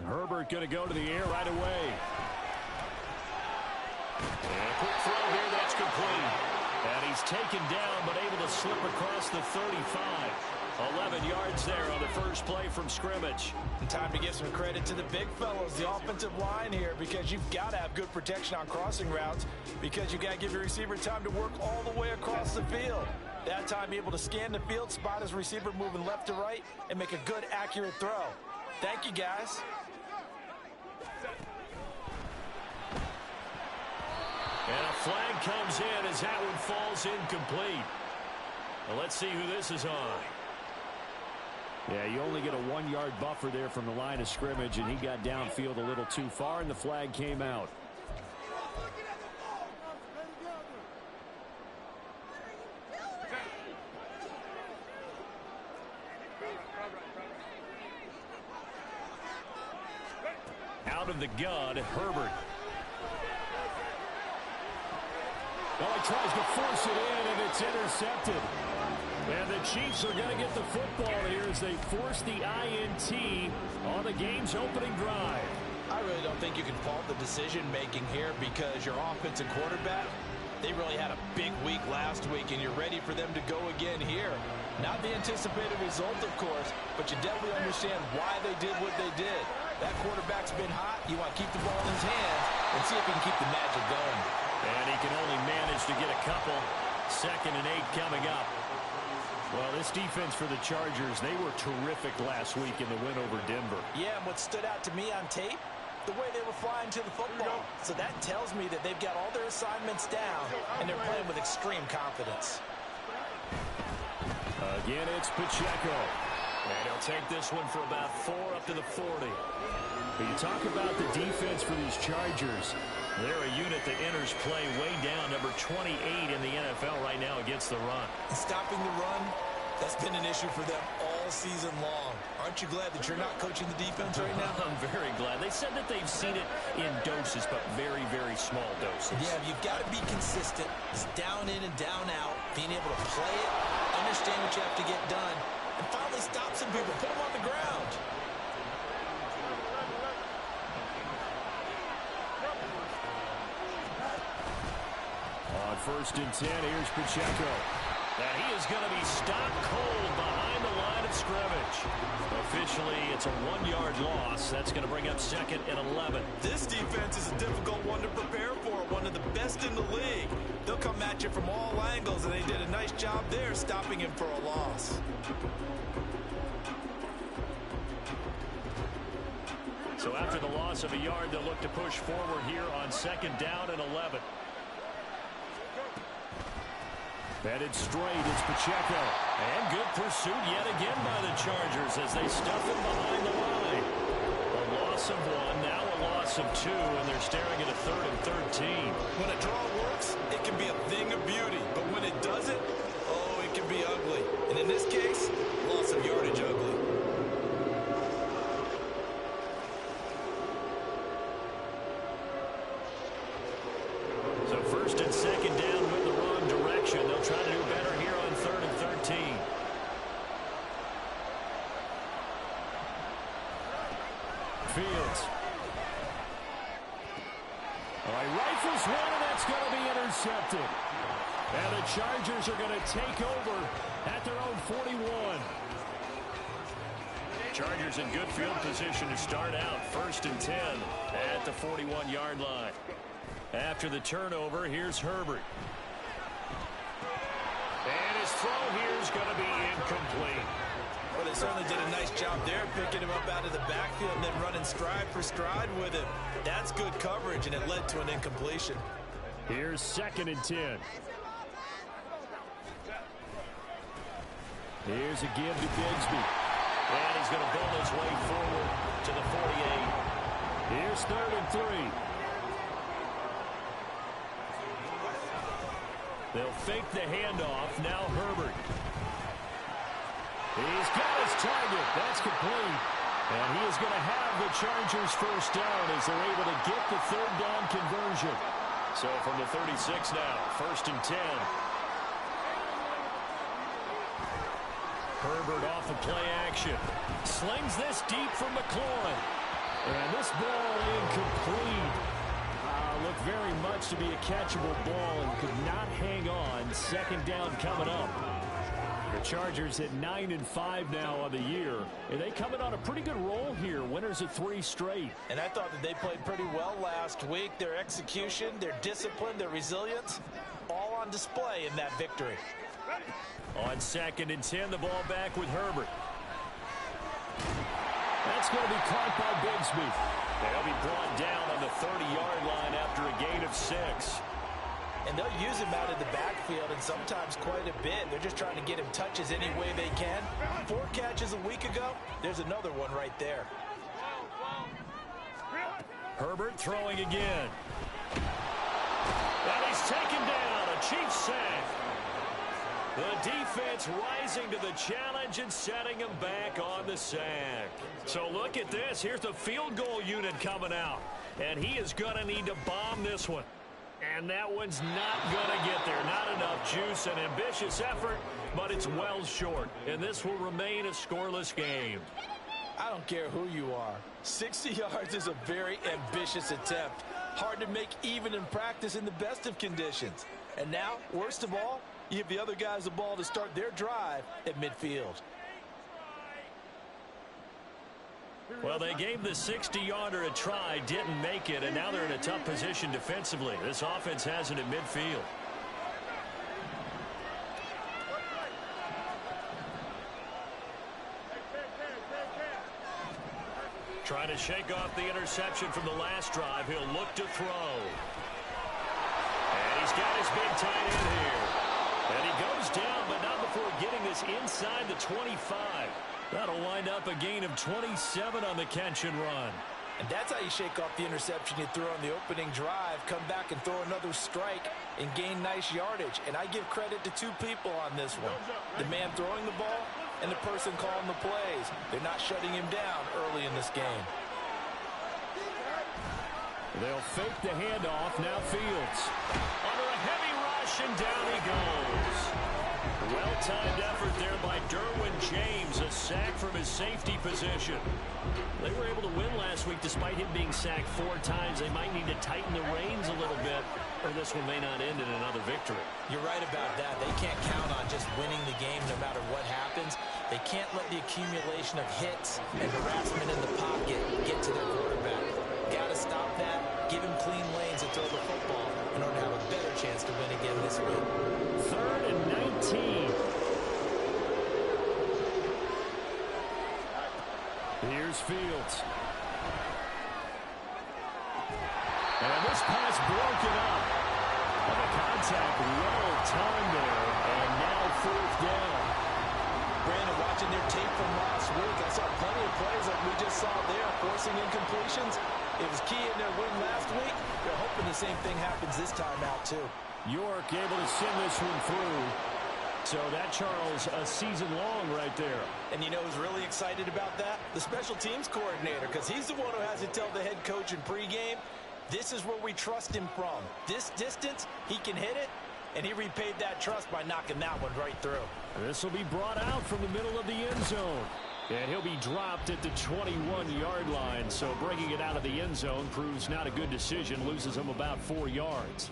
Herbert going to go to the air right away. And a quick throw here, that's complete. And he's taken down, but able to slip across the 35. 11 yards there on the first play from scrimmage. And time to give some credit to the big fellows, the offensive line here, because you've got to have good protection on crossing routes, because you've got to give your receiver time to work all the way across the field. That time, be able to scan the field, spot his receiver moving left to right, and make a good, accurate throw. Thank you, guys. And a flag comes in as that one falls incomplete. Well, let's see who this is on. Yeah, you only get a 1-yard buffer there from the line of scrimmage, and he got downfield a little too far, and the flag came out. Out of the gun, Herbert. Well, he tries to force it in, and it's intercepted. And the Chiefs are going to get the football here as they force the INT on the game's opening drive. I really don't think you can fault the decision-making here, because your offensive quarterback, they really had a big week last week, and you're ready for them to go again here. Not the anticipated result, of course, but you definitely understand why they did what they did. That quarterback's been hot. You want to keep the ball in his hands and see if he can keep the magic going. And he can only manage to get a couple. 2nd and 8 coming up. Well, this defense for the Chargers, they were terrific last week in the win over Denver. Yeah, and what stood out to me on tape, the way they were flying to the football. So that tells me that they've got all their assignments down, and they're playing with extreme confidence. Again, it's Pacheco. And he'll take this one for about 4 up to the 40. But you talk about the defense for these Chargers. They're a unit that enters play way down, number 28 in the NFL right now against the run. Stopping the run, that's been an issue for them all season long. Aren't you glad that you're not coaching the defense right now? I'm very glad. They said that they've seen it in doses, but very, very small doses. Yeah, you've got to be consistent. It's down in and down out, being able to play it, understand what you have to get done, and finally stop some people, put them on the ground. On 1st and 10, here's Pacheco. And he is going to be stopped cold behind the line of scrimmage. Officially, it's a 1-yard loss. That's going to bring up 2nd and 11. This defense is a difficult one to prepare for, one of the best in the league. They'll come at you from all angles, and they did a nice job there stopping him for a loss. So after the loss of a yard, they'll look to push forward here on 2nd down and 11. Headed straight, it's Pacheco. And good pursuit yet again by the Chargers as they stuff him behind the line. A loss of 1, now a loss of 2, and they're staring at a 3rd and 13. When a draw works, it can be a thing of beauty. But when it doesn't, oh, it can be ugly. And in this case, loss of yardage ugly. So 1st and 2nd down with the wrong direction. They'll try to do better here on 3rd and 13. Fields. All right, rifles one, and that's going to be intercepted. And the Chargers are going to take over at their own 41. Chargers in good field position to start out. 1st and 10 at the 41-yard line. After the turnover, here's Herbert. And his throw here is going to be incomplete. Well, they certainly did a nice job there, picking him up out of the backfield and then running stride for stride with him. That's good coverage, and it led to an incompletion. Here's 2nd and 10. Here's a give to Bigsby. And he's going to build his way forward to the 48. Here's 3rd and 3. They'll fake the handoff. Now Herbert. He's got his target. That's complete. And he is going to have the Chargers first down as they're able to get the 3rd down conversion. So from the 36 now, 1st and 10. Herbert off the play action. Slings this deep from McLaurin. And this ball incomplete. Looked very much to be a catchable ball and could not hang on. Second down coming up. The Chargers at 9-5 now on the year. And they coming on a pretty good roll here. Winners of 3 straight. And I thought that they played pretty well last week. Their execution, their discipline, their resilience, all on display in that victory. On 2nd and 10, the ball back with Herbert. That's going to be caught by Bigsby. They'll be brought down on the 30-yard line after a gain of 6. And they'll use him out in the backfield, and sometimes quite a bit. They're just trying to get him touches any way they can. 4 catches a week ago. There's another one right there. Herbert throwing again. And he's taken down. A Chiefs sack. The defense rising to the challenge and setting him back on the sack. So look at this. Here's the field goal unit coming out. And he is going to need to bomb this one. And that one's not going to get there. Not enough juice. An ambitious effort, but it's well short. And this will remain a scoreless game. I don't care who you are. 60 yards is a very ambitious attempt. Hard to make even in practice in the best of conditions. And now, worst of all, you give the other guys the ball to start their drive at midfield. Well, they gave the 60-yarder a try, didn't make it, and now they're in a tough position defensively. This offense has it at midfield. Trying to shake off the interception from the last drive. He'll look to throw. And he's got his big tight end here. And he goes down, but not before getting this inside the 25. That'll wind up a gain of 27 on the catch and run. And that's how you shake off the interception you threw on the opening drive, come back and throw another strike and gain nice yardage. And I give credit to 2 people on this one. The man throwing the ball and the person calling the plays. They're not shutting him down early in this game. They'll fake the handoff. Now Fields. Under a heavy rush, and down he goes. Well-timed effort there by Derwin James. A sack from his safety position. They were able to win last week despite him being sacked 4 times. They might need to tighten the reins a little bit, or this one may not end in another victory. You're right about that. They can't count on just winning the game no matter what happens. They can't let the accumulation of hits and harassment in the pocket get to their quarterback. Got to stop that. Give him clean lanes and throw the football in order to have a better chance to win again this week. 3rd and 19. Here's Fields. And this pass broken up. And the contact well timed there. And now 4th down. Brandon, watching their tape from last week, I saw plenty of plays like we just saw there, forcing incompletions. It was key in their win last week. They're hoping the same thing happens this time out, too. York able to send this one through. So that, Charles, a season long right there. And you know who's really excited about that? The special teams coordinator, because he's the one who has to tell the head coach in pregame, this is where we trust him from. This distance, he can hit it, and he repaid that trust by knocking that one right through. This will be brought out from the middle of the end zone. And he'll be dropped at the 21-yard line. So bringing it out of the end zone proves not a good decision. Loses him about 4 yards.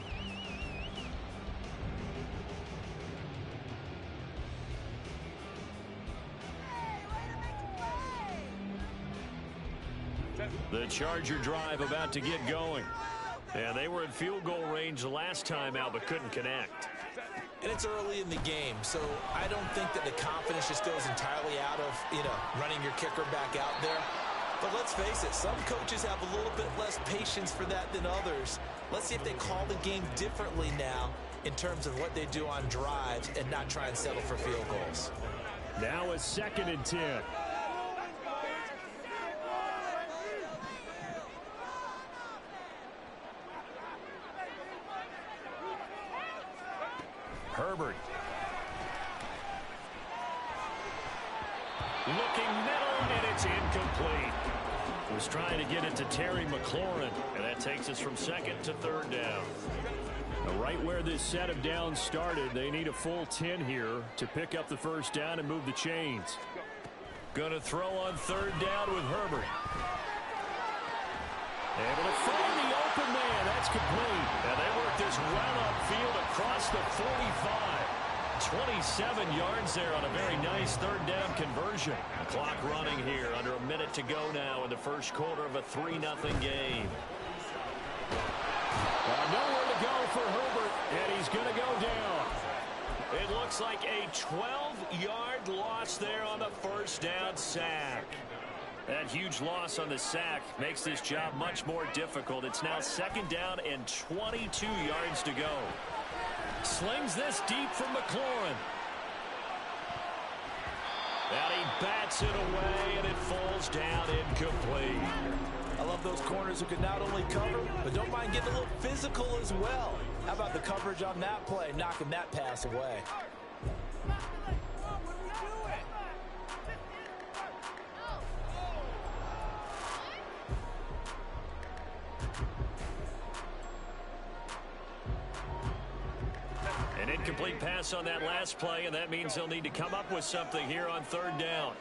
The Charger drive about to get going. And they were in field goal range the last time out, but couldn't connect. And it's early in the game, so I don't think that the confidence just goes entirely out of, running your kicker back out there. But let's face it, some coaches have a little bit less patience for that than others. Let's see if they call the game differently now in terms of what they do on drives and not try and settle for field goals. Now a 2nd and 10. Herbert. Looking middle, and it's incomplete. Was trying to get it to Terry McLaurin, and that takes us from 2nd to 3rd down. Now, right where this set of downs started, they need a full 10 here to pick up the 1st down and move the chains. Going to throw on 3rd down with Herbert. Able to find the open man. That's complete. And they work this well upfield across the 45. 27 yards there on a very nice third down conversion. Clock running here. Under a minute to go now in the first quarter of a 3-0 game. Nowhere to go for Herbert, and he's going to go down. It looks like a 12-yard loss there on the first down sack. That huge loss on the sack makes this job much more difficult. It's now second down and 22 yards to go. Slings this deep from McLaurin. And he bats it away, and it falls down incomplete. I love those corners who can not only cover, but don't mind getting a little physical as well. How about the coverage on that play, knocking that pass away? An incomplete pass on that last play, and that means they'll need to come up with something here on third down.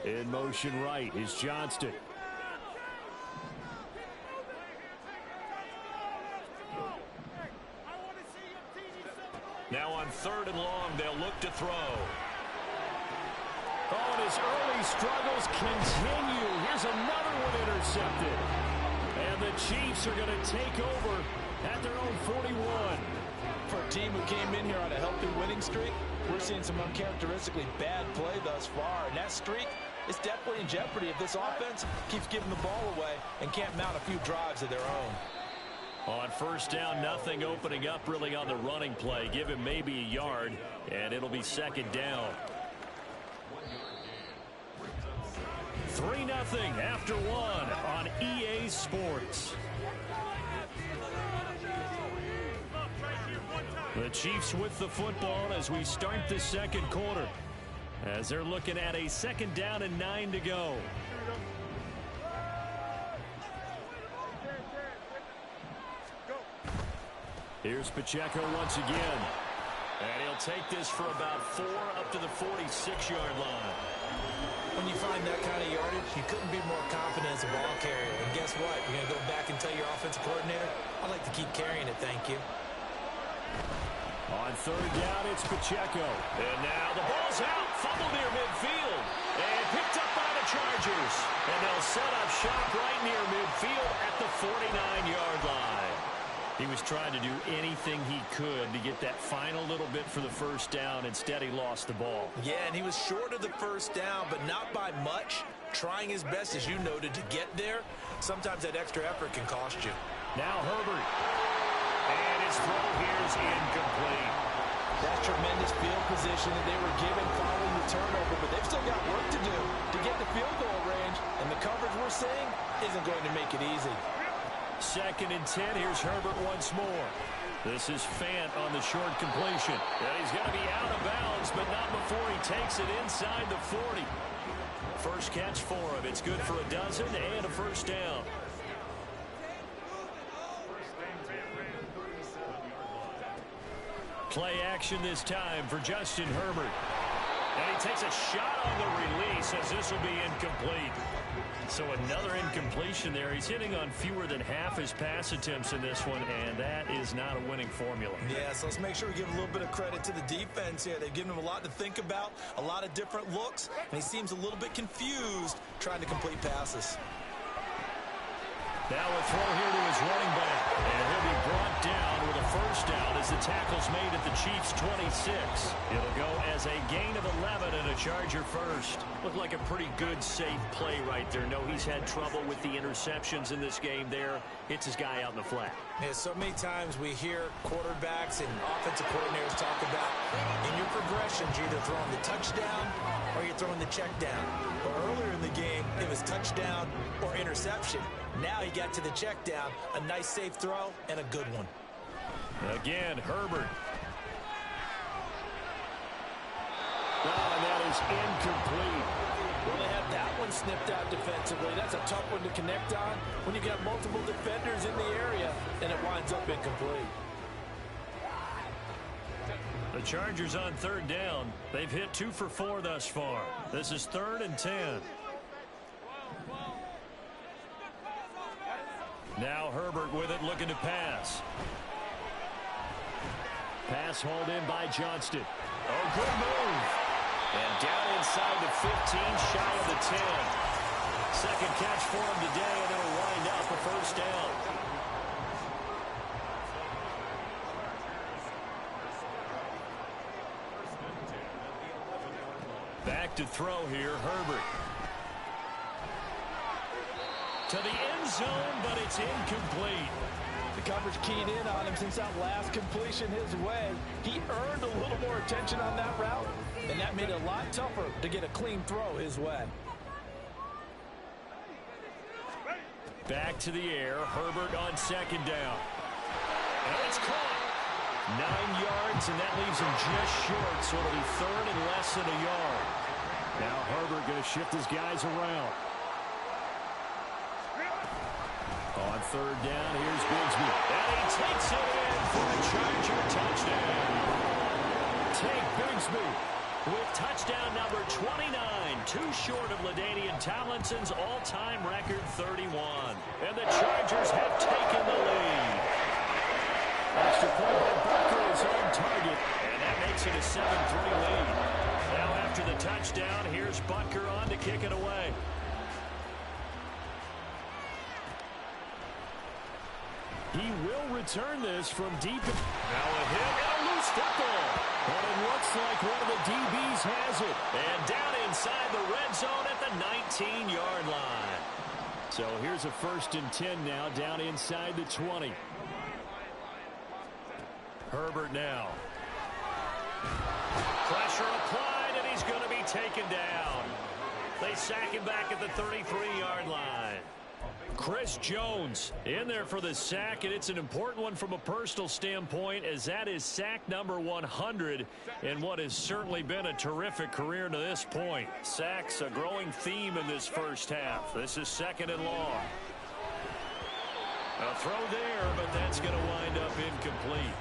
In motion right is Johnston. Now on third and long, they'll look to throw. Oh, and his early struggles continue. Here's another one intercepted. And the Chiefs are going to take over at their own 41. For a team who came in here on a healthy winning streak, we're seeing some uncharacteristically bad play thus far. And that streak is definitely in jeopardy if this offense keeps giving the ball away and can't mount a few drives of their own. On first down, nothing opening up really on the running play. Give him maybe a yard, and it'll be second down. 3-0 after one on EA Sports. The Chiefs with the football as we start the second quarter, as they're looking at a second down and 9 to go. Here's Pacheco once again. And he'll take this for about 4 up to the 46-yard line. When you find that kind of yardage, you couldn't be more confident as a ball carrier. And guess what? You're going to go back and tell your offensive coordinator, I'd like to keep carrying it, thank you. On third down, it's Pacheco. And now the ball's out. Fumble near midfield. And picked up by the Chargers. And they'll set up shop right near midfield at the 49-yard line. He was trying to do anything he could to get that final little bit for the first down. Instead, he lost the ball. Yeah, and he was short of the first down, but not by much. Trying his best, as you noted, to get there. Sometimes that extra effort can cost you. Now Herbert. And his throw here is incomplete. That's tremendous field position that they were given following the turnover, but they've still got work to do to get the field goal range, and the coverage we're seeing isn't going to make it easy. Second and 10. Here's Herbert once more. This is Fant on the short completion. And he's going to be out of bounds, but not before he takes it inside the 40. First catch for him. It's good for a dozen and a first down. Play action this time for Justin Herbert. And he takes a shot on the release as this will be incomplete. So another incompletion there. He's hitting on fewer than half his pass attempts in this one, and that is not a winning formula. Yeah, so let's make sure we give a little bit of credit to the defense here. They've given him a lot to think about, a lot of different looks, and he seems a little bit confused trying to complete passes. Now a throw here to his running back, and he'll be brought down with a first down as the tackle's made at the Chiefs' 26. It'll go as a gain of 11 and a Charger first. Looked like a pretty good, safe play right there. No, he's had trouble with the interceptions in this game there. Hits his guy out in the flat. Yeah, so many times we hear quarterbacks and offensive coordinators talk about in your progressions, you're either throwing the touchdown or you're throwing the check down. But earlier in the game, it was touchdown or interception. Now he got to the check down, a nice safe throw, and a good one. Again, Herbert. Oh, and that is incomplete. Well, they had that one snipped out defensively. That's a tough one to connect on when you got multiple defenders in the area, and it winds up incomplete. The Chargers on third down. They've hit 2 for 4 thus far. This is 3rd and 10. Now Herbert with it, looking to pass. Pass hauled in by Johnston. Oh, good move. And down inside the 15, shy of the 10. Second catch for him today, and it'll wind up a first down. Back to throw here, Herbert. To the end zone, but it's incomplete. The coverage keyed in on him since that last completion his way. He earned a little more attention on that route, and that made it a lot tougher to get a clean throw his way. Back to the air, Herbert on second down. And it's caught. 9 yards, and that leaves him just short, so it'll be third and less than a yard. Now Herbert going to shift his guys around. On third down, here's Bigsby. And he takes it in for a Charger touchdown. Take Bigsby with touchdown number 29, too short of LaDainian Tomlinson's all-time record 31. And the Chargers have taken the lead. Extra point by Butker is on target, and that makes it a 7-3 lead. Now after the touchdown, here's Butker on to kick it away. He will return this from deep. Now a hit and a loose football. But it looks like one of the DBs has it. And down inside the red zone at the 19-yard line. So here's a 1st and 10 now, down inside the 20. Herbert now. Pressure applied, and he's going to be taken down. They sack him back at the 33-yard line. Chris Jones in there for the sack, and it's an important one from a personal standpoint, as that is sack number 100 in what has certainly been a terrific career to this point. Sacks a growing theme in this first half. This is 2nd and long. A throw there, but that's going to wind up incomplete.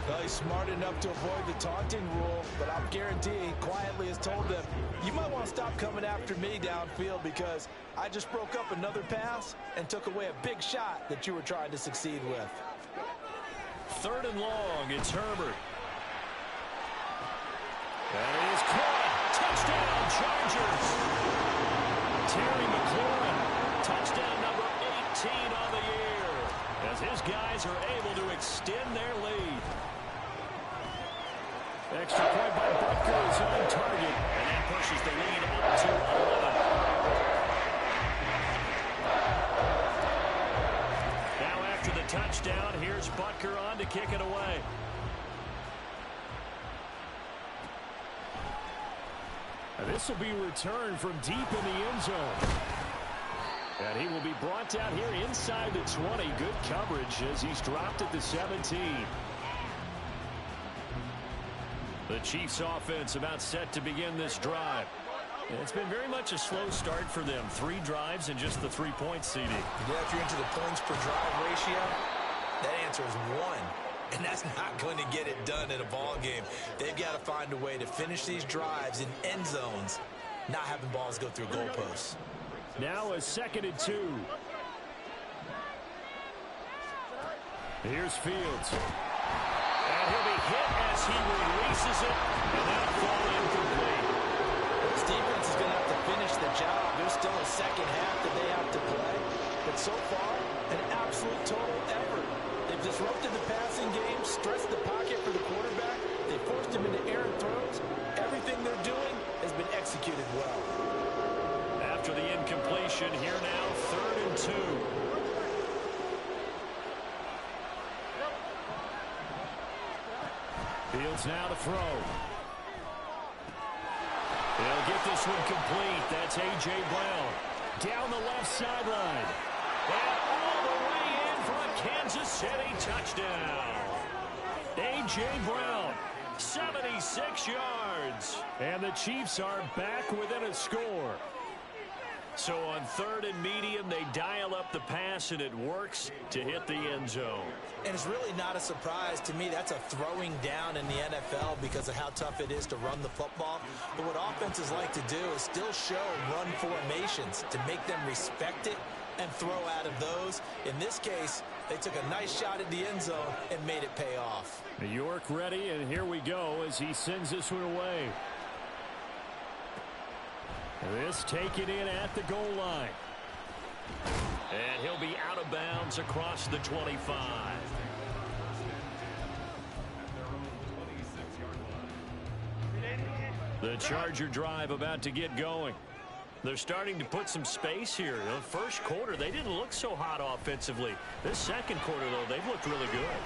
Well, he's smart enough to avoid the taunting rule, but I'm guaranteeing quietly has told them, you might want to stop coming after me downfield because I just broke up another pass and took away a big shot that you were trying to succeed with. 3rd and long, it's Herbert. And it is caught. Touchdown, Chargers. Terry McLaurin, touchdown number 18 on the year, as his guys are able to extend their lead. Extra point by Butker is on target, and that pushes the lead up to 11. Now after the touchdown, here's Butker on to kick it away. And this will be returned from deep in the end zone. And he will be brought down here inside the 20. Good coverage as he's dropped at the 17. The Chiefs offense about set to begin this drive. And it's been very much a slow start for them. 3 drives and just the 3-point CD. Yeah, if you're into the points per drive ratio, that answer is 1. And that's not going to get it done in a ball game. They've got to find a way to finish these drives in end zones, not having balls go through goalposts. Now a 2nd and 2. Here's Fields. And he'll be hit as he releases it, and that'll fall incomplete. This defense is going to have to finish the job. There's still a second half that they have to play. But so far, an absolute total effort. They've disrupted the passing game, stressed the pocket for the quarterback. They forced him into errant throws. Everything they're doing has been executed well. After the incompletion, here now, 3rd and 2. Fields now to throw. He'll get this one complete. That's A.J. Brown. Down the left sideline. And all the way in for a Kansas City touchdown. A.J. Brown, 76 yards. And the Chiefs are back within a score. So on 3rd and medium, they dial up the pass, and it works to hit the end zone. And it's really not a surprise to me. That's a throwing down in the NFL because of how tough it is to run the football. But what offenses like to do is still show run formations to make them respect it and throw out of those. In this case, they took a nice shot at the end zone and made it pay off. York ready, and here we go as he sends this one away. This taken in at the goal line. And he'll be out of bounds across the 25. The Charger drive about to get going. They're starting to put some space here. The first quarter, they didn't look so hot offensively. This second quarter, though, they've looked really good.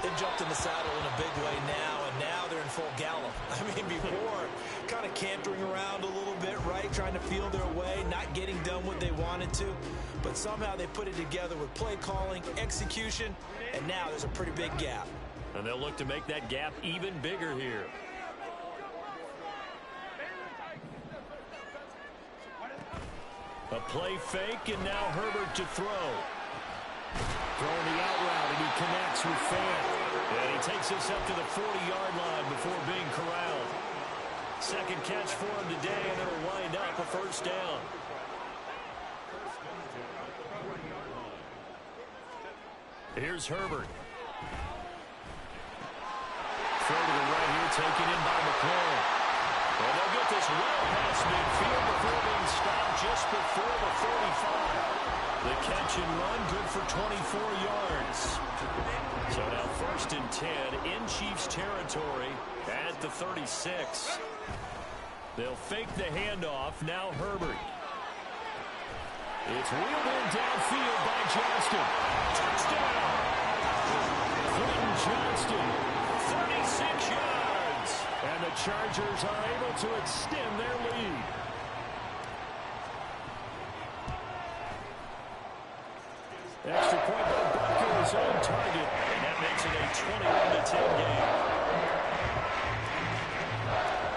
They jumped in the saddle in a big way now, and now they're in full gallop. I mean, before, kind of cantering around a little bit, right? Trying to feel their way, not getting done what they wanted to. But somehow they put it together with play calling, execution, and now there's a pretty big gap. And they'll look to make that gap even bigger here. A play fake, and now Herbert to throw. Throwing the out route, and he connects with Fant. And he takes this up to the 40-yard line before being corralled. Second catch for him today, and it'll wind up a first down. Here's Herbert. Throw to the right here, taken in by McLaurin. And they'll get this well past midfield before being stopped just before the 45. The catch and run, good for 24 yards. So now 1st and 10 in Chiefs territory at the 36. They'll fake the handoff. Now Herbert. It's wheeled in downfield by Johnston. Touchdown! Quentin Johnston, 36 yards. And the Chargers are able to extend their lead. Extra point by Butker is on target, and that makes it a 21-10 game.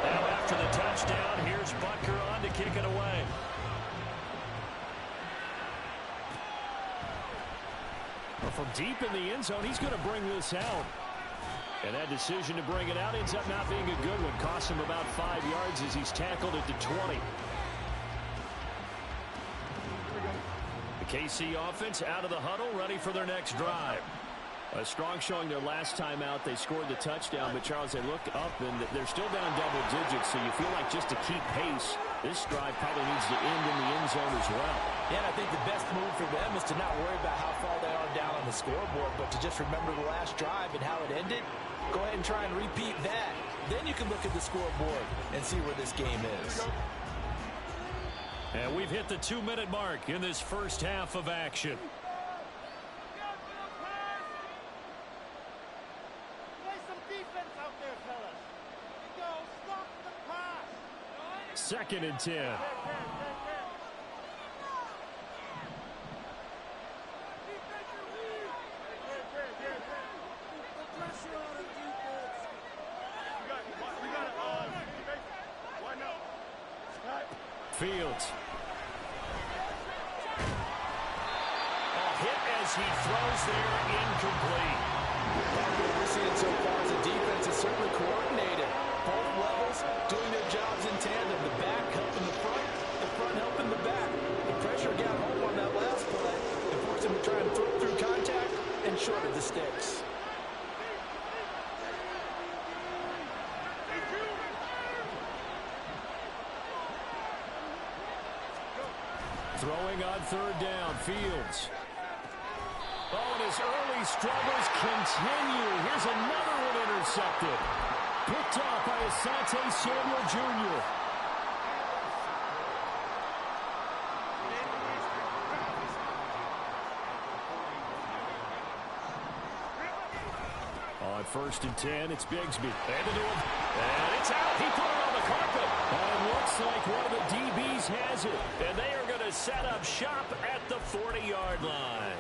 Now after the touchdown, here's Butker on to kick it away. Well, from deep in the end zone, he's going to bring this out. And that decision to bring it out ends up not being a good one. Costs him about 5 yards as he's tackled at the 20. The KC offense out of the huddle, ready for their next drive. A strong showing their last time out. They scored the touchdown, but Charles, they look up and they're still down double digits, so you feel like just to keep pace, this drive probably needs to end in the end zone as well. Yeah, and I think the best move for them is to not worry about how far they are down on the scoreboard, but to just remember the last drive and how it ended. Go ahead and try and repeat that. Then you can look at the scoreboard and see where this game is. And we've hit the 2-minute mark in this first half of action. Play some defense out there, fellas. Go, stop the pass. 2nd and 10. Fields. A hit as he throws there, incomplete. What we're seeing so far as a defense is certainly coordinated. Both levels doing their jobs in tandem. The back helping the front helping the back. The pressure got home on that last play. It forced him to try and throw through contact and shorted the sticks. Throwing on 3rd down, Fields. Oh, and his early struggles continue. Here's another one intercepted. Picked off by Asante Samuel Jr. On 1st and 10, it's Bigsby. And it's out. He put it on the carpet. And it looks like one of the DBs has it. And they are going to set up shop at the 40-yard line.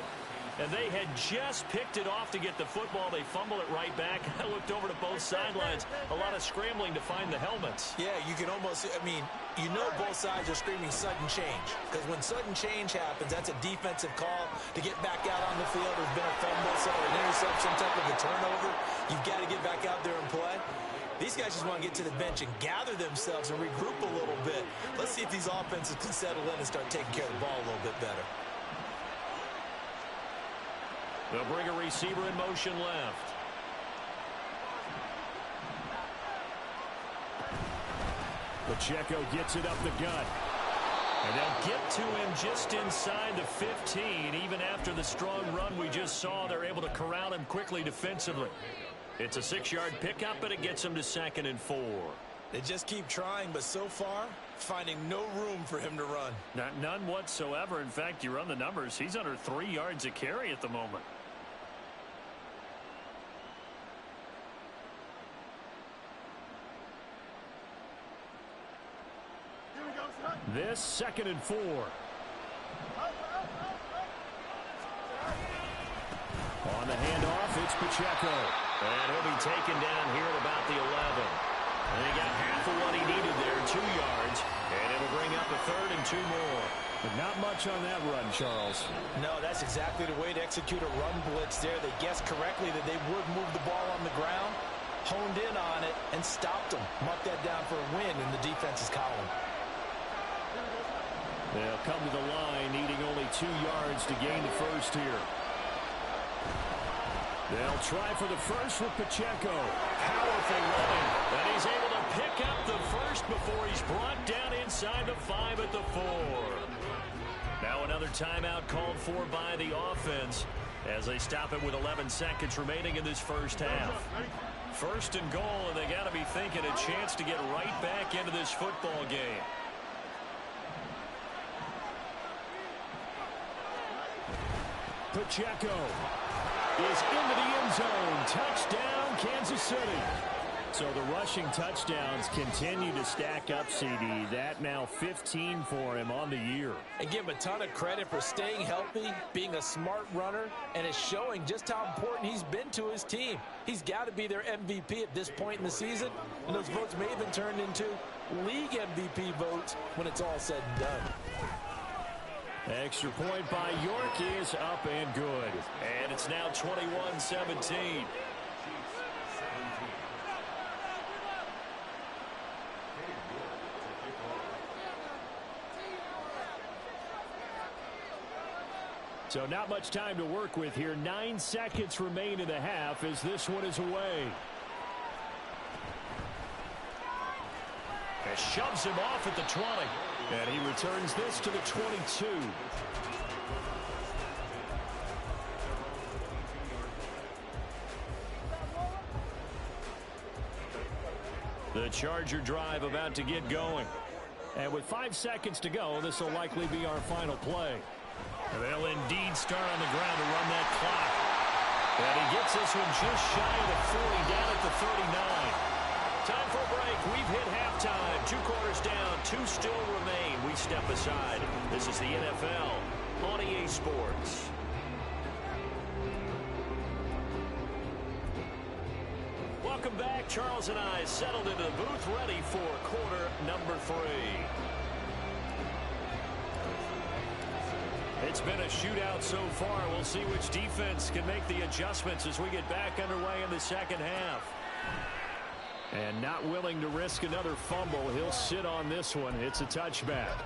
And they had just picked it off to get the football. They fumble it right back. I looked over to both sidelines. A lot of scrambling to find the helmets. Yeah, you can almost, I mean, you know both sides are screaming sudden change. Because when sudden change happens, that's a defensive call to get back out on the field. There's been a fumble, so an interception, some type of a turnover. You've got to get back out there and play. These guys just want to get to the bench and gather themselves and regroup a little bit. Let's see if these offenses can settle in and start taking care of the ball a little bit better. They'll bring a receiver in motion left. Pacheco gets it up the gut. And they'll get to him just inside the 15. Even after the strong run we just saw, they're able to corral him quickly defensively. It's a 6-yard pickup, and it gets him to 2nd and 4. They just keep trying, but so far, finding no room for him to run. None whatsoever. In fact, you run the numbers, he's under 3 yards a carry at the moment. This 2nd and 4. On the handoff, it's Pacheco. And he'll be taken down here at about the 11. And he got half of what he needed there, 2 yards. And it'll bring up a 3rd and 2 more. But not much on that run, Charles. No, that's exactly the way to execute a run blitz there. They guessed correctly that they would move the ball on the ground, honed in on it, and stopped them. Mark that down for a win in the defense's column. They'll come to the line, needing only 2 yards to gain the first here. They'll try for the first with Pacheco. Powerful running. And he's able to pick up the first before he's brought down inside the 5 at the 4. Now another timeout called for by the offense as they stop it with 11 seconds remaining in this first half. 1st and goal, and they got to be thinking a chance to get right back into this football game. Pacheco is into the end zone. Touchdown, Kansas City. So the rushing touchdowns continue to stack up, CD. That now 15 for him on the year. And give him a ton of credit for staying healthy, being a smart runner, and it's showing just how important he's been to his team. He's got to be their MVP at this point in the season, and those votes may have been turned into league MVP votes when it's all said and done. Extra point by York is up and good. And it's now 21-17. So not much time to work with here. 9 seconds remain in the half as this one is away. And shoves him off at the 20. And he returns this to the 22. The Charger drive about to get going. And with 5 seconds to go, this will likely be our final play. They'll indeed start on the ground to run that clock. And he gets this one just shy of the 40, down at the 39. Time for a break. We've hit halftime. 2 quarters down. 2 still remain. We step aside. This is the NFL on EA Sports. Welcome back. Charles and I settled into the booth ready for quarter number 3. It's been a shootout so far. We'll see which defense can make the adjustments as we get back underway in the second half. And not willing to risk another fumble. He'll sit on this one. It's a touchback.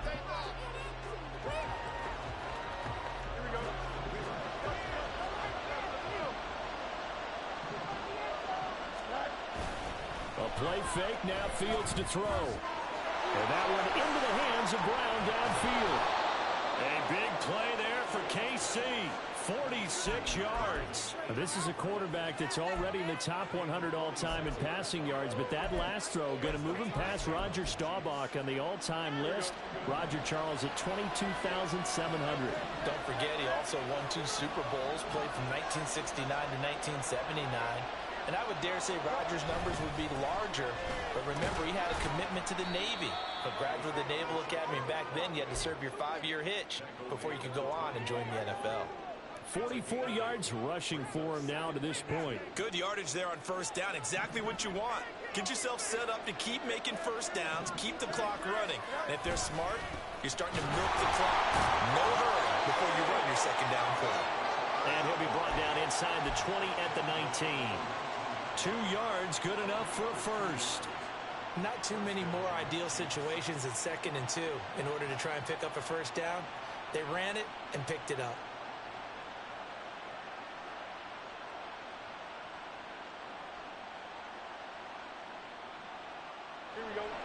A play fake. Now Fields to throw. And that one into the hands of Brown downfield. A big play there for KC. 46 yards. Now, this is a quarterback that's already in the top 100 all-time in passing yards, but that last throw going to move him past Roger Staubach on the all-time list. Roger Charles at 22,700. Don't forget, he also won 2 Super Bowls, played from 1969 to 1979. And I would dare say Rodgers' numbers would be larger, but remember, he had a commitment to the Navy. A graduate of the Naval Academy, and back then you had to serve your 5-year hitch before you could go on and join the NFL. 44 yards rushing for him now to this point. Good yardage there on first down. Exactly what you want. Get yourself set up to keep making first downs, keep the clock running. And if they're smart, you're starting to milk the clock. No hurry before you run your second down play. And he'll be brought down inside the 20 at the 19. 2 yards, good enough for a first. Not too many more ideal situations in 2nd and 2 in order to try and pick up a first down. They ran it and picked it up.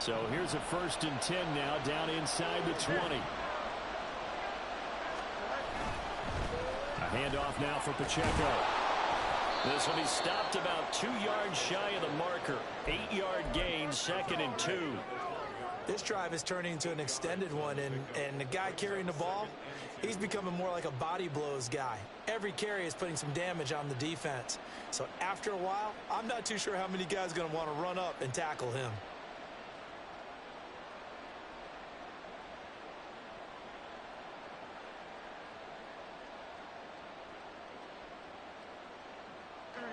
So here's a 1st and 10 now, down inside the 20. A handoff now for Pacheco. This will be stopped about 2 yards shy of the marker. 8-yard gain, 2nd and 2. This drive is turning into an extended one, and the guy carrying the ball, he's becoming more like a body blows guy. Every carry is putting some damage on the defense. So after a while, I'm not too sure how many guys are going to want to run up and tackle him.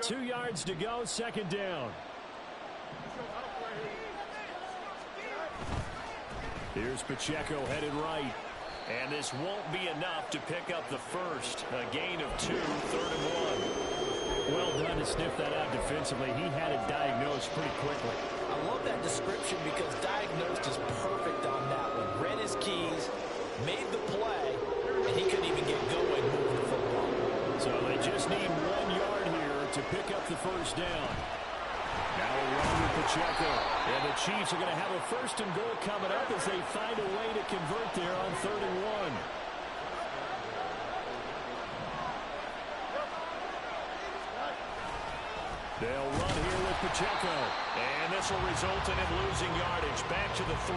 Two yards to go, 2nd down. Here's Pacheco headed right. And this won't be enough to pick up the first. A gain of 2, 3rd and 1. Well done to sniff that out defensively. He had it diagnosed pretty quickly. I love that description because diagnosed is perfect on that one. Read his keys, made the play, and he couldn't even get going moving the football. So they just need 1 yard here to pick up the first down. Now a run with Pacheco. And the Chiefs are going to have a 1st and goal coming up as they find a way to convert there on 3rd and 1. They'll run here with Pacheco. And this will result in him losing yardage back to the 3.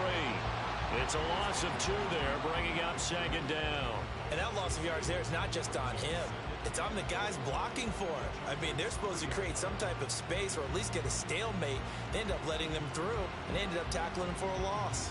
It's a loss of 2 there, bringing up 2nd down. And that loss of yards there is not just on him. It's on the guys blocking for him. I mean, they're supposed to create some type of space or at least get a stalemate. They end up letting them through, and they ended up tackling him for a loss.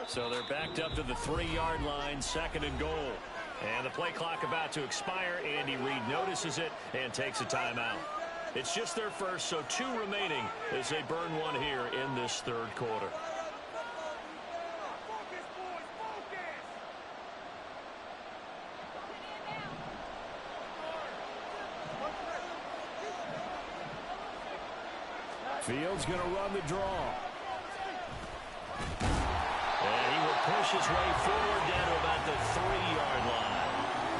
So they're backed up to the 3-yard line, 2nd and goal. And the play clock about to expire. Andy Reid notices it and takes a timeout. It's just their first, so 2 remaining as they burn 1 here in this 3rd quarter. Fields going to run the draw. And he will push his way forward down to about the 3-yard line.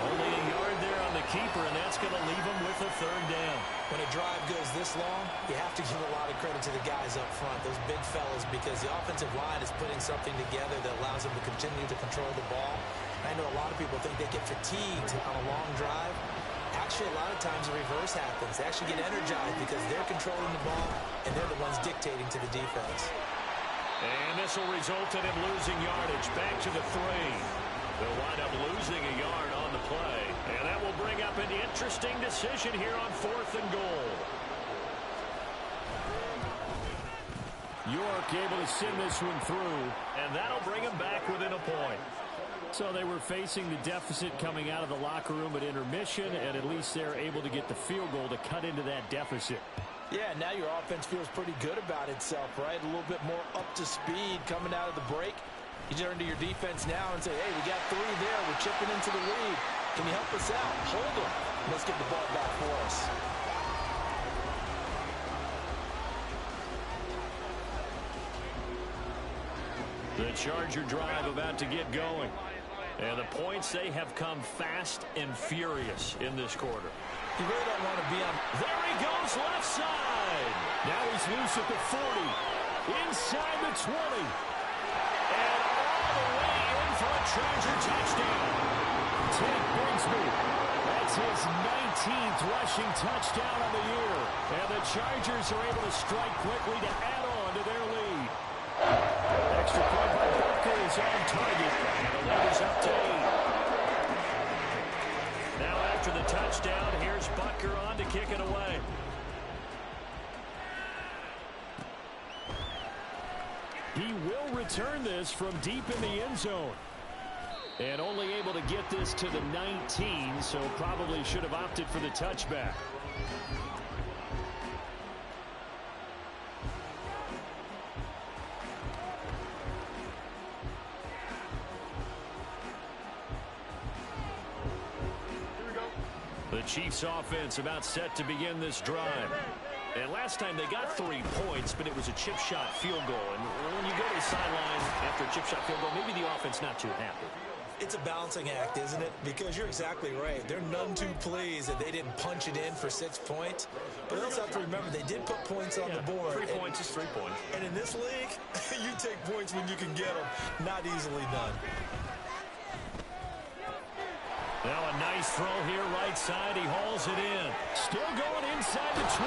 Only a yard there on the keeper, and that's going to leave him with a 3rd down. When a drive goes this long, you have to give a lot of credit to the guys up front, those big fellas, because the offensive line is putting something together that allows them to continue to control the ball. I know a lot of people think they get fatigued on a long drive. Actually, a lot of times the reverse happens. They actually get energized because they're controlling the ball, and they're the ones dictating to the defense. And this will result in him losing yardage back to the 3. They'll wind up losing a yard on the play. And that will bring up an interesting decision here on 4th and goal. York able to send this one through, and that'll bring him back within a point. So they were facing the deficit coming out of the locker room at intermission, and at least they're able to get the field goal to cut into that deficit. Yeah, now your offense feels pretty good about itself, right? A little bit more up to speed coming out of the break. You turn to your defense now and say, hey, we got 3 there. We're chipping into the lead. Can you help us out? Hold them. Let's get the ball back for us. The Charger drive about to get going. And the points, they have come fast and furious in this quarter. You really don't want to be on. There he goes, left side. Now he's loose at the 40. Inside the 20. And all the way in for a Charger touchdown. Ted Brigsby. That's his 19th rushing touchdown of the year. And the Chargers are able to strike quickly to add on to their lead. Extra point by Butker is on target. And the lead is up to 8. Now after the touchdown, here's Butker on to kick it away. He will return this from deep in the end zone. And only able to get this to the 19, so probably should have opted for the touchback. The Chiefs offense about set to begin this drive. And last time they got 3 points, but it was a chip shot field goal. And when you go to the sideline after a chip shot field goal, maybe the offense not too happy. It's a balancing act, isn't it? Because you're exactly right. They're none too pleased that they didn't punch it in for 6 points. But you also have to remember they did put points on the board. 3 points is 3 points. And in this league, you take points when you can get them. Not easily done. Now a nice throw here right side. He hauls it in. Still going inside the 20.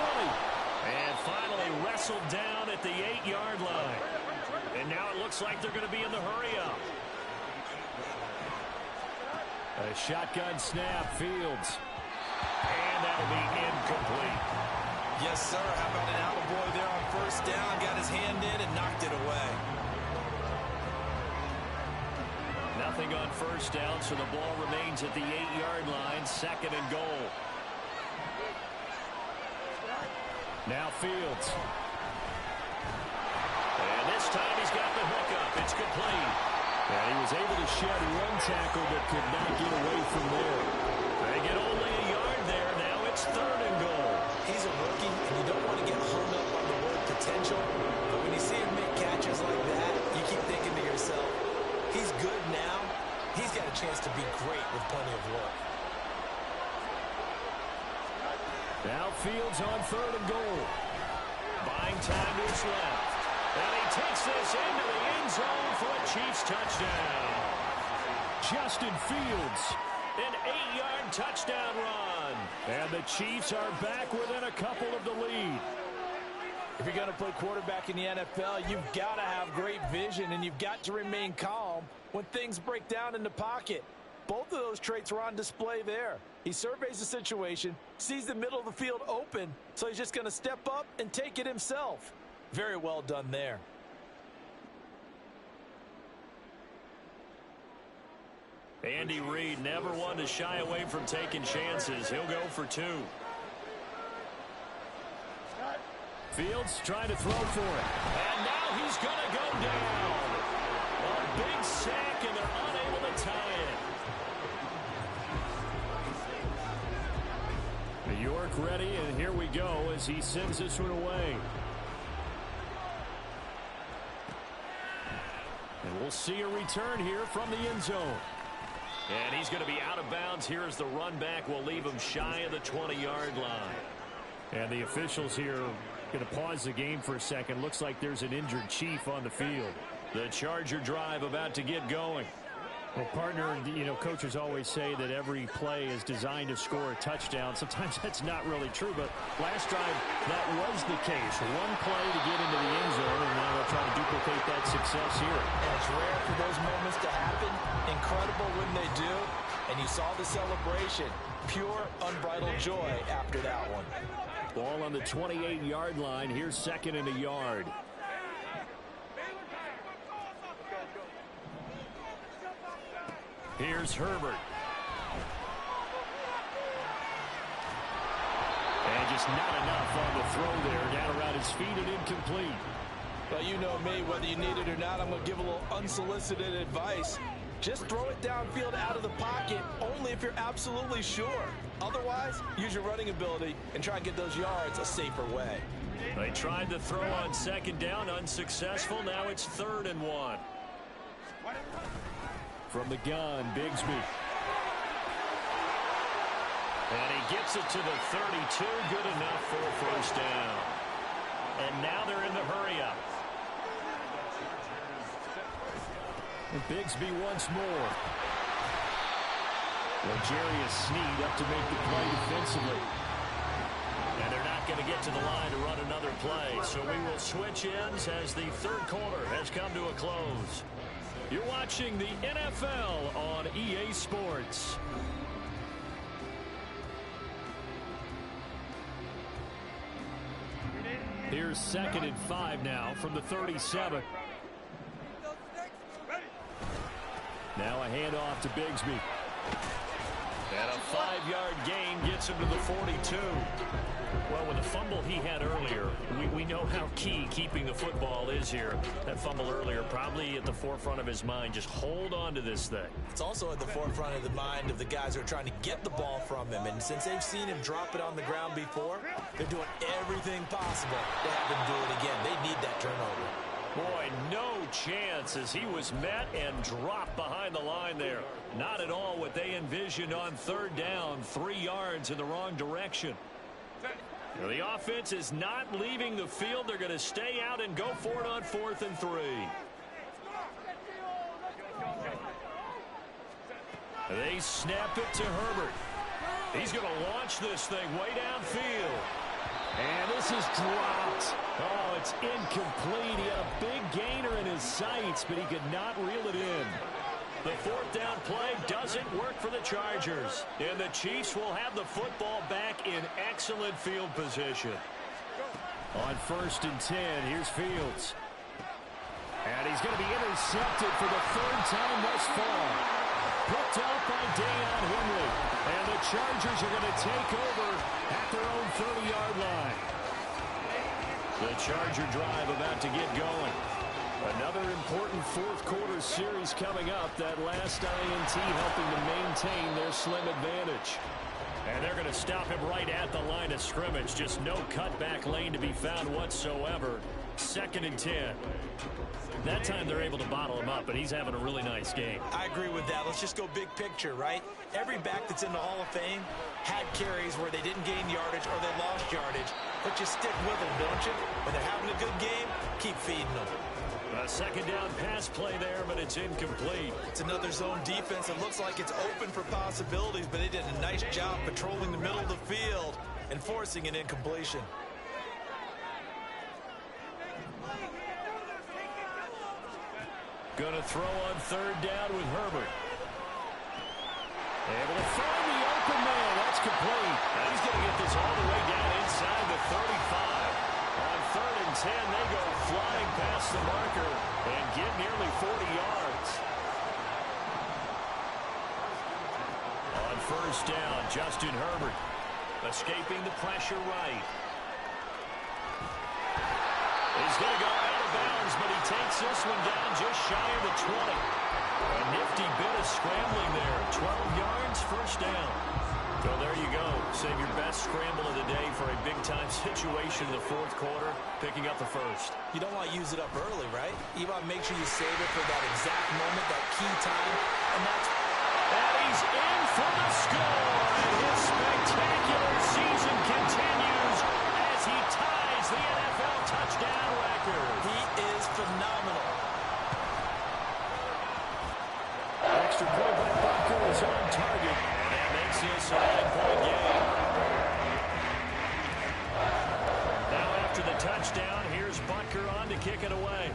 And finally wrestled down at the 8-yard line. And now it looks like they're going to be in the hurry-up. A shotgun snap, Fields. And that'll be incomplete. Yes, sir. How about an attaboy there on first down? Got his hand in and knocked it away. Nothing on first down, so the ball remains at the 8-yard line. 2nd and goal. Now Fields. And this time he's got the hookup. It's complete. And he was able to shed 1 tackle but could not get away from there. They get only a yard there. Now it's 3rd and goal. He's a rookie, and you don't want to get hung up on the word potential. But when you see him make catches like that, you keep thinking to yourself, he's good now. He's got a chance to be great with plenty of work. Now Fields on 3rd and goal. Buying time to his left. And he takes this into the end zone for a Chiefs touchdown. Justin Fields, an 8-yard touchdown run. And the Chiefs are back within a couple of the lead. If you're going to play quarterback in the NFL, you've got to have great vision, and you've got to remain calm when things break down in the pocket. Both of those traits were on display there. He surveys the situation, sees the middle of the field open, so he's just going to step up and take it himself. Very well done there. Andy Reid never one to shy away from taking chances. He'll go for 2. Fields trying to throw for it. And now he's going to go down. A big sack, and they're unable to tie it. New York ready, and here we go as he sends this one away. And we'll see a return here from the end zone. And he's going to be out of bounds here as the run back will leave him shy of the 20-yard line. And the officials here going to pause the game for a second. Looks like there's an injured Chief on the field. The Charger drive about to get going. Well, partner, you know, coaches always say that every play is designed to score a touchdown. Sometimes that's not really true, but last drive, that was the case. 1 play to get into the end zone, and now they'll try to duplicate that success here. And it's rare for those moments to happen. Incredible when they do. And you saw the celebration. Pure, unbridled joy after that one. Ball on the 28-yard line. Here's 2nd and a yard. Here's Herbert. And just not enough on the throw there. Down around his feet and incomplete. Well, you know me, whether you need it or not, I'm going to give a little unsolicited advice. Just throw it downfield out of the pocket only if you're absolutely sure. Otherwise, use your running ability and try and get those yards a safer way. They tried to throw on 2nd down, unsuccessful. Now it's 3rd and 1. From the gun, Bigsby. And he gets it to the 32. Good enough for a first down. And now they're in the hurry-up. Bigsby once more. L'Jarius Sneed up to make the play defensively. And they're not going to get to the line to run another play. So we will switch ends as the 3rd quarter has come to a close. You're watching the NFL on EA Sports. Here's 2nd and 5 now from the 37. Now a handoff to Bigsby. And a 5-yard gain gets him to the 42. Well, with the fumble he had earlier, we know how key keeping the football is here. That fumble earlier probably at the forefront of his mind. Just hold on to this thing. It's also at the forefront of the mind of the guys who are trying to get the ball from him. And since they've seen him drop it on the ground before, they're doing everything possible to have him do it again. They need that turnover. Boy, no chance as he was met and dropped behind the line there. Not at all what they envisioned on third down, 3 yards in the wrong direction. Now, the offense is not leaving the field. They're going to stay out and go for it on 4th and 3. They snap it to Herbert. He's going to launch this thing way downfield. And this is dropped. Oh, it's incomplete. He had a big gainer in his sights, but he could not reel it in. The 4th down play doesn't work for the Chargers. And the Chiefs will have the football back in excellent field position. On 1st and 10, here's Fields. And he's going to be intercepted for the 3rd time thus far. Picked up by Deion Henley. And the Chargers are going to take over at their own 30-yard line. The Charger drive about to get going. Another important 4th quarter series coming up. That last INT helping to maintain their slim advantage. And they're going to stop him right at the line of scrimmage. Just no cutback lane to be found whatsoever. 2nd and 10. That time they're able to bottle him up, but he's having a really nice game. I agree with that. Let's just go big picture, right? Every back that's in the Hall of Fame had carries where they didn't gain yardage or they lost yardage. But you stick with them, don't you? When they're having a good game, keep feeding them. A 2nd down pass play there, but it's incomplete. It's another zone defense. It looks like it's open for possibilities, but they did a nice job patrolling the middle of the field and forcing an incompletion. Going to throw on 3rd down with Herbert. Able to find the open man. That's complete. Now he's going to get this all the way down inside the 35. On 3rd and 10, they go flying past the marker and get nearly 40 yards. On 1st down, Justin Herbert escaping the pressure right. He's going to go out of bounds, but he takes this one down just shy of the 20. A nifty bit of scrambling there. 12 yards, 1st down. So there you go. Save your best scramble of the day for a big-time situation in the 4th quarter, picking up the 1st. You don't want to use it up early, right? You want to make sure you save it for that exact moment, that key time. And he's in for the score. And his spectacular season continues as he ties the NFL touchdown record. He is phenomenal. Extra point by Butker is on target. And that makes this a 9-point game. Now after the touchdown, here's Butker on to kick it away.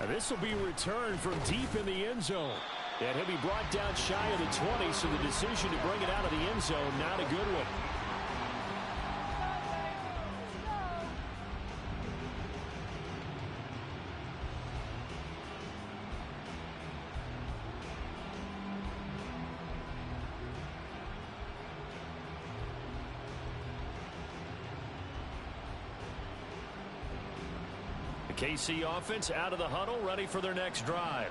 And this will be returned from deep in the end zone. And he'll be brought down shy of the 20, so the decision to bring it out of the end zone, not a good one. KC offense out of the huddle, ready for their next drive.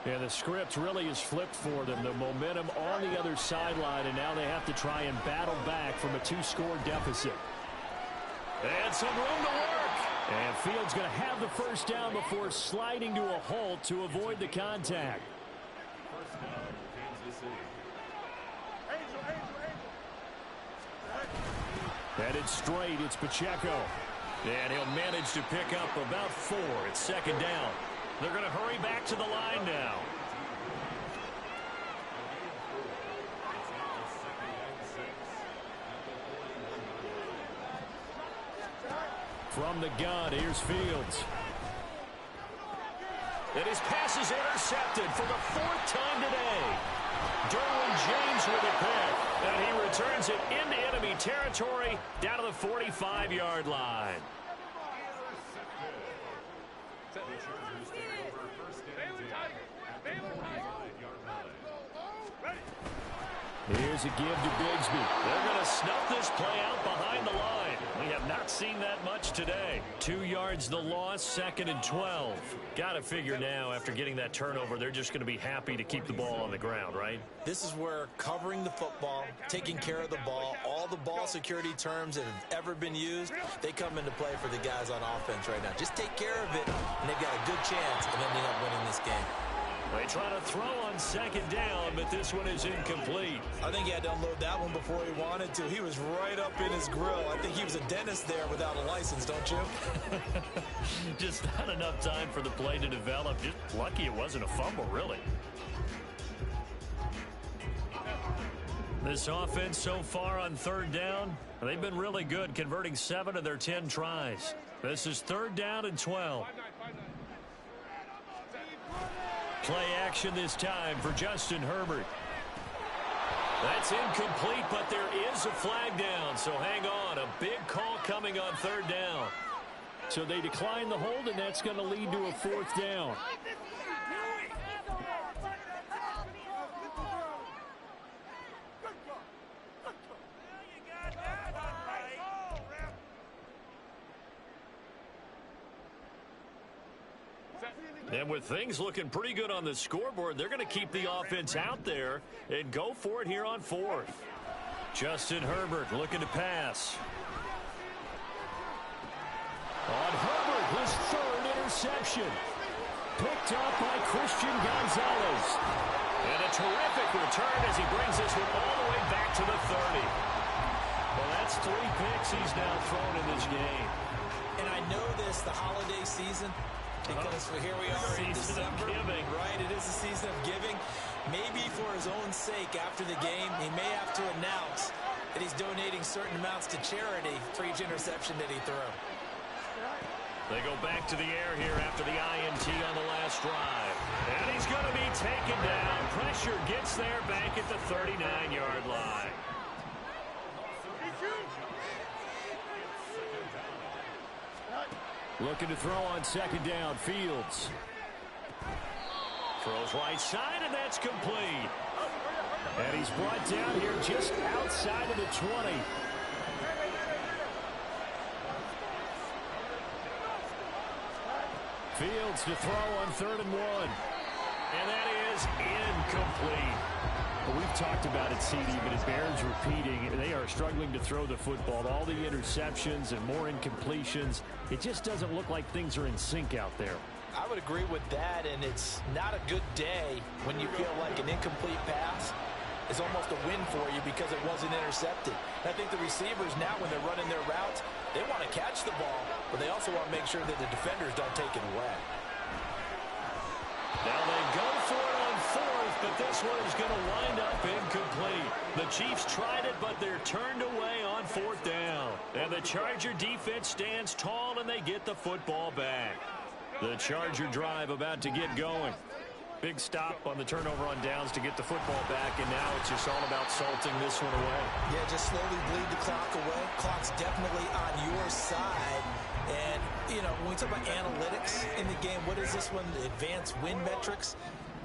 And the script really is flipped for them. The momentum on the other sideline, and now they have to try and battle back from a 2-score deficit. And some room to work. And Fields going to have the 1st down before sliding to a halt to avoid the contact. Headed straight, it's Pacheco. And he'll manage to pick up about 4. It's 2nd down. They're going to hurry back to the line now. From the gun, here's Fields. And his pass is intercepted for the 4th time today. Derwin James with a pick. And he returns it into enemy territory down to the 45-yard line. Here's a give to Bigsby. They're 2 yards the loss, 2nd and 12. Got to figure now after getting that turnover, they're just going to be happy to keep the ball on the ground, right? This is where covering the football, taking care of the ball, all the ball security terms that have ever been used, they come into play for the guys on offense right now. Just take care of it, and they've got a good chance of ending up winning this game. They try to throw on 2nd down, but this one is incomplete. I think he had to unload that one before he wanted to. He was right up in his grill. I think he was a dentist there without a license, don't you? Just not enough time for the play to develop. Just lucky it wasn't a fumble, really. This offense so far on 3rd down, they've been really good, converting 7 of their 10 tries. This is 3rd down and 12. Play action this time for Justin Herbert. That's incomplete, but there is a flag down, so hang on. A big call coming on 3rd down. So they decline the hold, and that's going to lead to a 4th down. And with things looking pretty good on the scoreboard, they're going to keep the offense out there and go for it here on 4th. Justin Herbert looking to pass. On Herbert, his 3rd interception. Picked up by Christian Gonzalez. And a terrific return as he brings this one all the way back to the 30. Well, that's 3 picks he's now thrown in this game. And I know this, the holiday season, because here we are in December, right? It is the season of giving. Maybe for his own sake after the game, he may have to announce that he's donating certain amounts to charity for each interception that he threw. They go back to the air here after the INT on the last drive. And he's going to be taken down. Pressure gets there back at the 39-yard line. Looking to throw on 2nd down, Fields. Throws right side, and that's complete. And he's brought down here just outside of the 20. Fields to throw on 3rd and 1. And that is incomplete. But we've talked about it, CD, but it bears repeating. They are struggling to throw the football. All the interceptions and more incompletions. It just doesn't look like things are in sync out there. I would agree with that, and it's not a good day when you feel like an incomplete pass is almost a win for you because it wasn't intercepted. I think the receivers now, when they're running their routes, they want to catch the ball, but they also want to make sure that the defenders don't take it away. Now they go for it on 4th, but this one is going to wind up incomplete. The Chiefs tried it, but they're turned away on 4th down. And the Charger defense stands tall, and they get the football back. The Charger drive about to get going. Big stop on the turnover on downs to get the football back, and now it's just all about salting this one away. Yeah, just slowly bleed the clock away. Clock's definitely on your side. And, you know, when we talk about analytics in the game, what is this one? The advanced win metrics?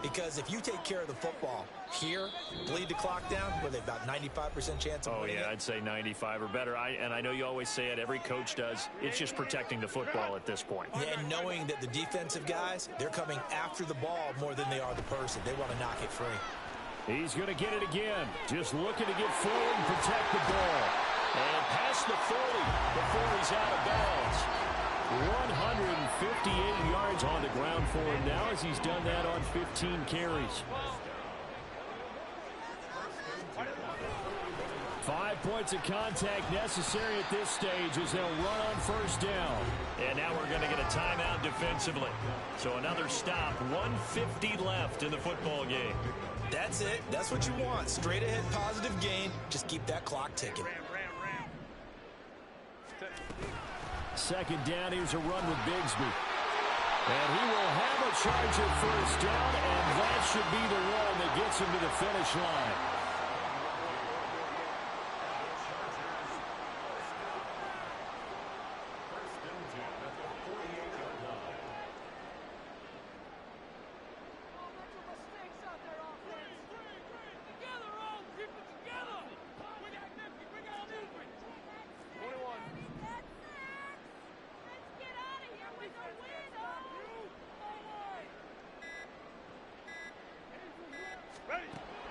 Because if you take care of the football here, bleed the clock down, with about 95% chance of winning. Oh, yeah, I'd say 95 or better. And I know you always say it, every coach does. It's just protecting the football at this point. Yeah, and knowing that the defensive guys, they're coming after the ball more than they are the person. They want to knock it free. He's going to get it again. Just looking to get forward and protect the ball. And past the 40 before he's out of bounds. 158 yards on the ground for him now as he's done that on 15 carries. 5 points of contact necessary at this stage as they'll run on 1st down. And now we're going to get a timeout defensively. So another stop, 150 left in the football game. That's it. That's what you want. Straight ahead positive gain. Just keep that clock ticking. 2nd down, here's a run with Bigsby. And he will have a charge at 1st down, and that should be the one that gets him to the finish line.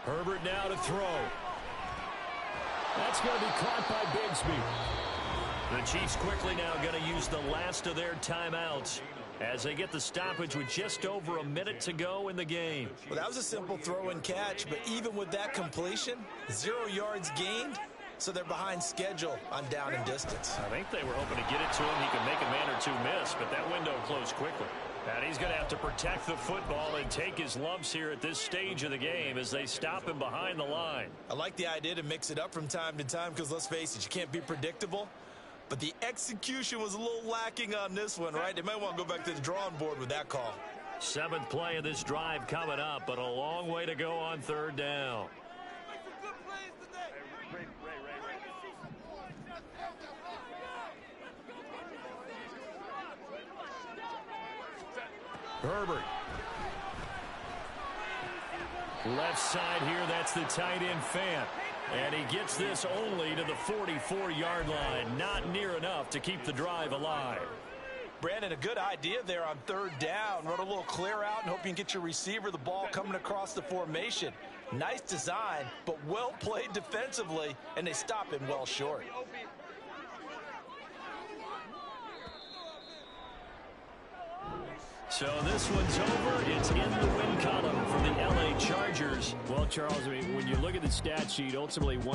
Herbert now to throw. That's going to be caught by Bigsby. The Chiefs quickly now going to use the last of their timeouts as they get the stoppage with just over a minute to go in the game. Well, that was a simple throw and catch, but even with that completion, 0 yards gained, so they're behind schedule on down and distance. I think they were hoping to get it to him. He could make a man or two miss, but that window closed quickly. And he's going to have to protect the football and take his lumps here at this stage of the game as they stop him behind the line. I like the idea to mix it up from time to time because, let's face it, you can't be predictable. But the execution was a little lacking on this one, right? They might want to go back to the drawing board with that call. 7th play of this drive coming up, but a long way to go on 3rd down. Herbert. Left side here, that's the tight end Fant. And he gets this only to the 44-yard line. Not near enough to keep the drive alive. Brandon, a good idea there on 3rd down. Run a little clear out and hope you can get your receiver the ball coming across the formation. Nice design, but well played defensively, and they stop him well short. So this one's over. It's in the win column for the LA Chargers. Well, Charles, I mean, when you look at the stat sheet, ultimately one